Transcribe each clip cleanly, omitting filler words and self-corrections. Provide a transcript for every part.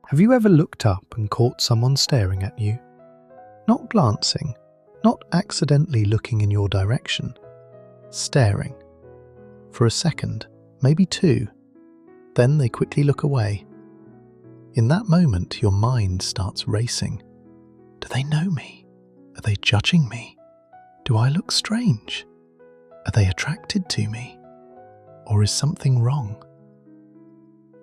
Have you ever looked up and caught someone staring at you? Not glancing, not accidentally looking in your direction, staring. For a second, maybe two. Then they quickly look away. In that moment, your mind starts racing. Do they know me? Are they judging me? Do I look strange? Are they attracted to me? Or is something wrong?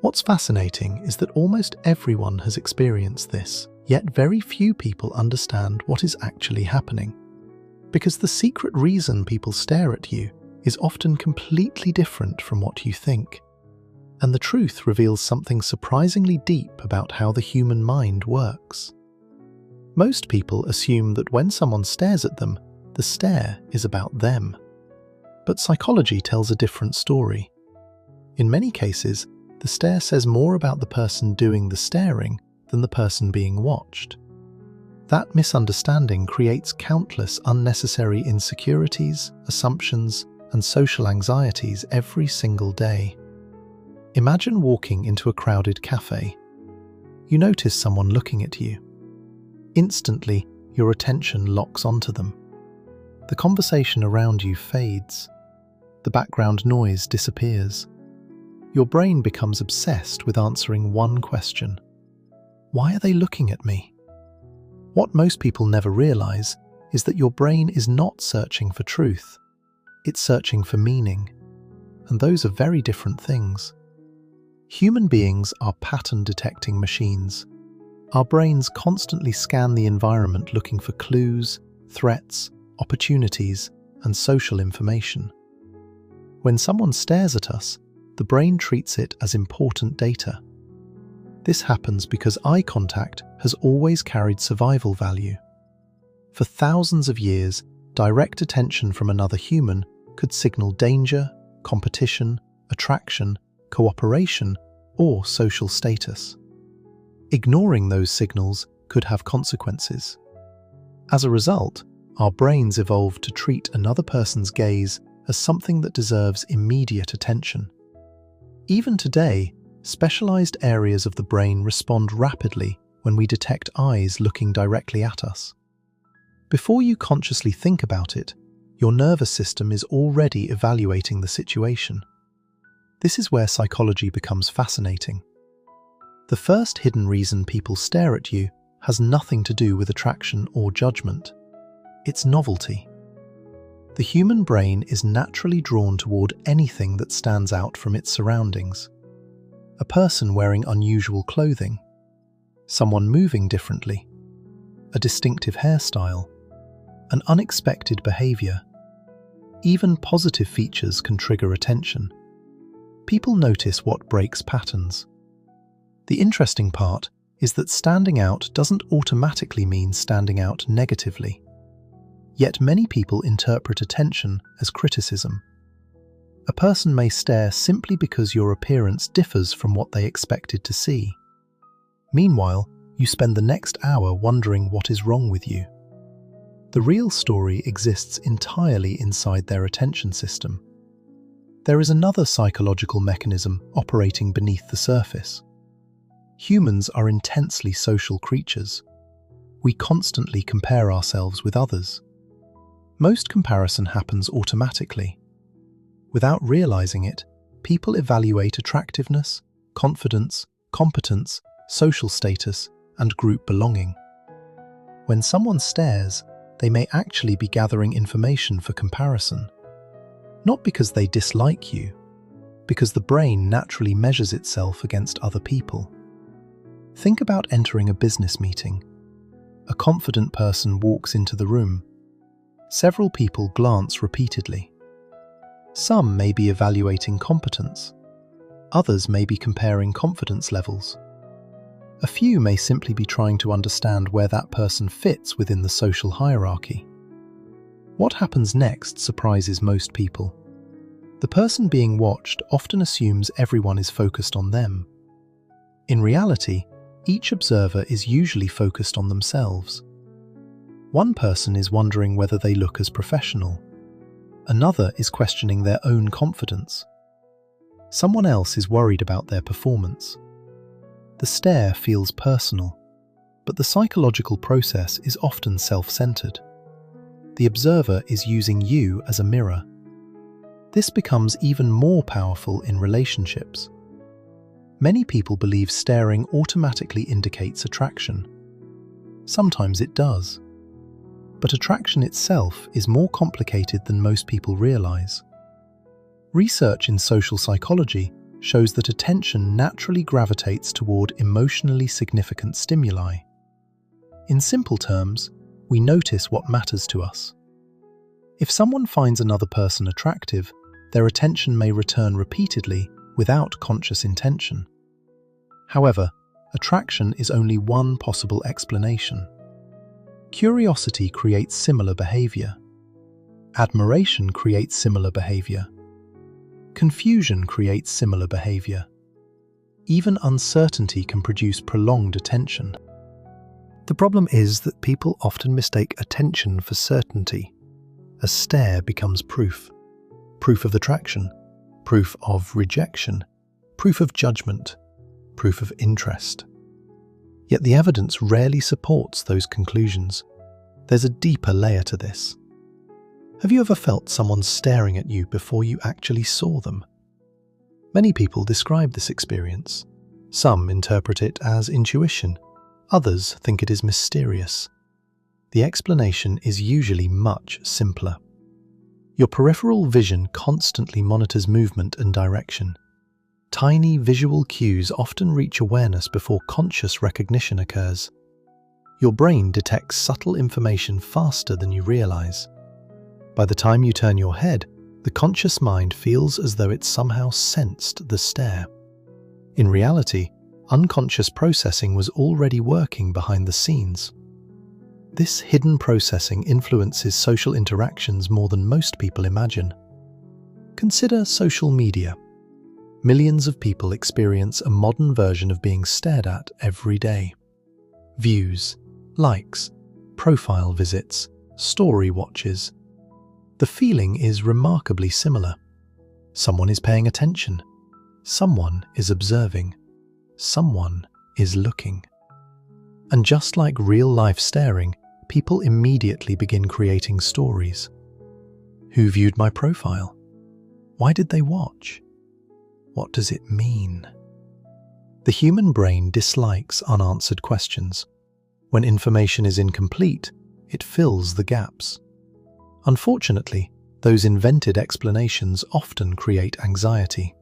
What's fascinating is that almost everyone has experienced this, yet very few people understand what is actually happening. Because the secret reason people stare at you is often completely different from what you think. And the truth reveals something surprisingly deep about how the human mind works. Most people assume that when someone stares at them, the stare is about them. But psychology tells a different story. In many cases, the stare says more about the person doing the staring than the person being watched. That misunderstanding creates countless unnecessary insecurities, assumptions, and social anxieties every single day. Imagine walking into a crowded cafe. You notice someone looking at you. Instantly, your attention locks onto them. The conversation around you fades. The background noise disappears. Your brain becomes obsessed with answering one question. Why are they looking at me? What most people never realize is that your brain is not searching for truth. It's searching for meaning. And those are very different things. Human beings are pattern-detecting machines. Our brains constantly scan the environment looking for clues, threats, opportunities, and social information. When someone stares at us, the brain treats it as important data. This happens because eye contact has always carried survival value. For thousands of years, direct attention from another human could signal danger, competition, attraction, cooperation, or social status. Ignoring those signals could have consequences. As a result, our brains evolved to treat another person's gaze as something that deserves immediate attention. Even today, specialized areas of the brain respond rapidly when we detect eyes looking directly at us. Before you consciously think about it, your nervous system is already evaluating the situation. This is where psychology becomes fascinating. The first hidden reason people stare at you has nothing to do with attraction or judgment. It's novelty. The human brain is naturally drawn toward anything that stands out from its surroundings. A person wearing unusual clothing, someone moving differently, a distinctive hairstyle, an unexpected behavior. Even positive features can trigger attention. People notice what breaks patterns. The interesting part is that standing out doesn't automatically mean standing out negatively. Yet many people interpret attention as criticism. A person may stare simply because your appearance differs from what they expected to see. Meanwhile, you spend the next hour wondering what is wrong with you. The real story exists entirely inside their attention system. There is another psychological mechanism operating beneath the surface. Humans are intensely social creatures. We constantly compare ourselves with others. Most comparison happens automatically. Without realizing it, people evaluate attractiveness, confidence, competence, social status, and group belonging. When someone stares, they may actually be gathering information for comparison. Not because they dislike you, because the brain naturally measures itself against other people. Think about entering a business meeting. A confident person walks into the room. Several people glance repeatedly. Some may be evaluating competence. Others may be comparing confidence levels. A few may simply be trying to understand where that person fits within the social hierarchy. What happens next surprises most people. The person being watched often assumes everyone is focused on them. In reality, each observer is usually focused on themselves. One person is wondering whether they look as professional. Another is questioning their own confidence. Someone else is worried about their performance. The stare feels personal, but the psychological process is often self-centered. The observer is using you as a mirror. This becomes even more powerful in relationships. Many people believe staring automatically indicates attraction. Sometimes it does. But attraction itself is more complicated than most people realize. Research in social psychology shows that attention naturally gravitates toward emotionally significant stimuli. In simple terms, we notice what matters to us. If someone finds another person attractive, their attention may return repeatedly without conscious intention. However, attraction is only one possible explanation. Curiosity creates similar behavior. Admiration creates similar behavior. Confusion creates similar behavior. Even uncertainty can produce prolonged attention. The problem is that people often mistake attention for certainty. A stare becomes proof. Proof of attraction, proof of rejection, proof of judgment, proof of interest. Yet the evidence rarely supports those conclusions. There's a deeper layer to this. Have you ever felt someone staring at you before you actually saw them? Many people describe this experience. Some interpret it as intuition. Others think it is mysterious. The explanation is usually much simpler. Your peripheral vision constantly monitors movement and direction. Tiny visual cues often reach awareness before conscious recognition occurs. Your brain detects subtle information faster than you realize. By the time you turn your head, the conscious mind feels as though it somehow sensed the stare. In reality, unconscious processing was already working behind the scenes. This hidden processing influences social interactions more than most people imagine. Consider social media. Millions of people experience a modern version of being stared at every day. Views, likes, profile visits, story watches. The feeling is remarkably similar. Someone is paying attention. Someone is observing. Someone is looking. And just like real-life staring, people immediately begin creating stories. Who viewed my profile? Why did they watch? What does it mean? The human brain dislikes unanswered questions. When information is incomplete, it fills the gaps. Unfortunately, those invented explanations often create anxiety.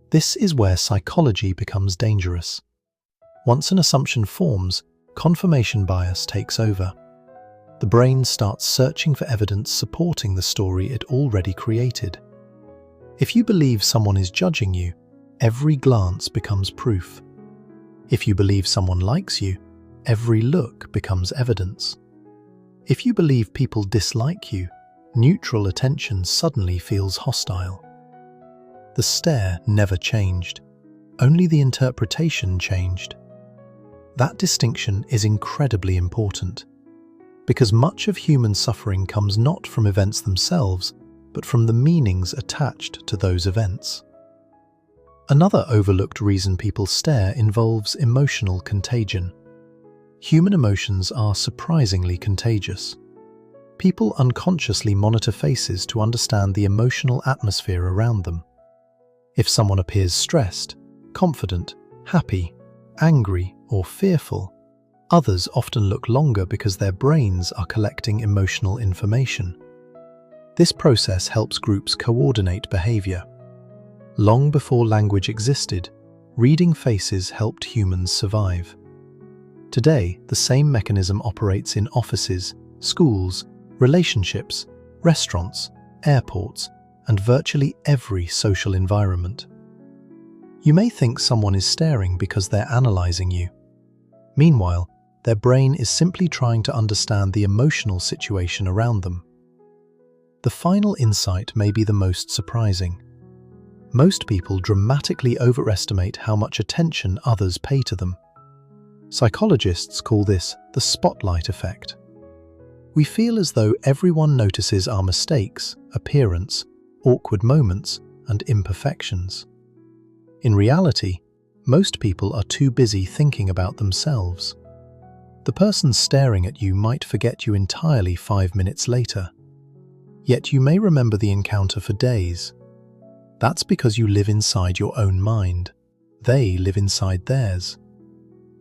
This is where psychology becomes dangerous. Once an assumption forms, confirmation bias takes over. The brain starts searching for evidence supporting the story it already created. If you believe someone is judging you, every glance becomes proof. If you believe someone likes you, every look becomes evidence. If you believe people dislike you, neutral attention suddenly feels hostile. The stare never changed. Only the interpretation changed. That distinction is incredibly important, because much of human suffering comes not from events themselves, but from the meanings attached to those events. Another overlooked reason people stare involves emotional contagion. Human emotions are surprisingly contagious. People unconsciously monitor faces to understand the emotional atmosphere around them. If someone appears stressed, confident, happy, angry, or fearful, others often look longer because their brains are collecting emotional information. This process helps groups coordinate behavior. Long before language existed, reading faces helped humans survive. Today, the same mechanism operates in offices, schools, relationships, restaurants, airports, and virtually every social environment. You may think someone is staring because they're analyzing you. Meanwhile, their brain is simply trying to understand the emotional situation around them. The final insight may be the most surprising. Most people dramatically overestimate how much attention others pay to them. Psychologists call this the spotlight effect. We feel as though everyone notices our mistakes, appearance, awkward moments, and imperfections. In reality, Most people are too busy thinking about themselves. The person staring at you might forget you entirely 5 minutes later. Yet you may remember the encounter for days. That's because you live inside your own mind. They live inside theirs.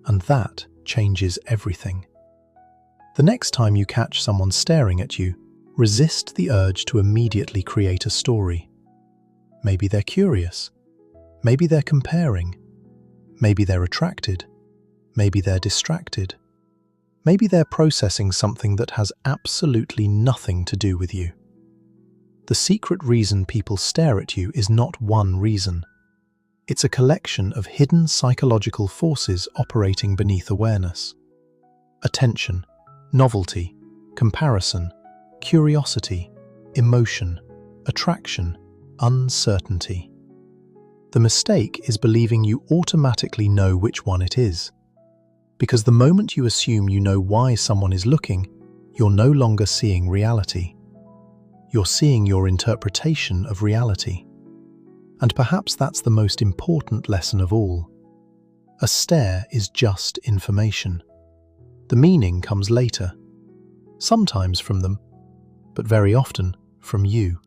And that changes everything. The next time you catch someone staring at you, resist the urge to immediately create a story. Maybe they're curious. Maybe they're comparing. Maybe they're attracted. Maybe they're distracted. Maybe they're processing something that has absolutely nothing to do with you. The secret reason people stare at you is not one reason. It's a collection of hidden psychological forces operating beneath awareness. Attention, novelty, comparison, curiosity, emotion, attraction, uncertainty. The mistake is believing you automatically know which one it is. Because the moment you assume you know why someone is looking, you're no longer seeing reality. You're seeing your interpretation of reality. And perhaps that's the most important lesson of all. A stare is just information. The meaning comes later. Sometimes from them, but very often from you.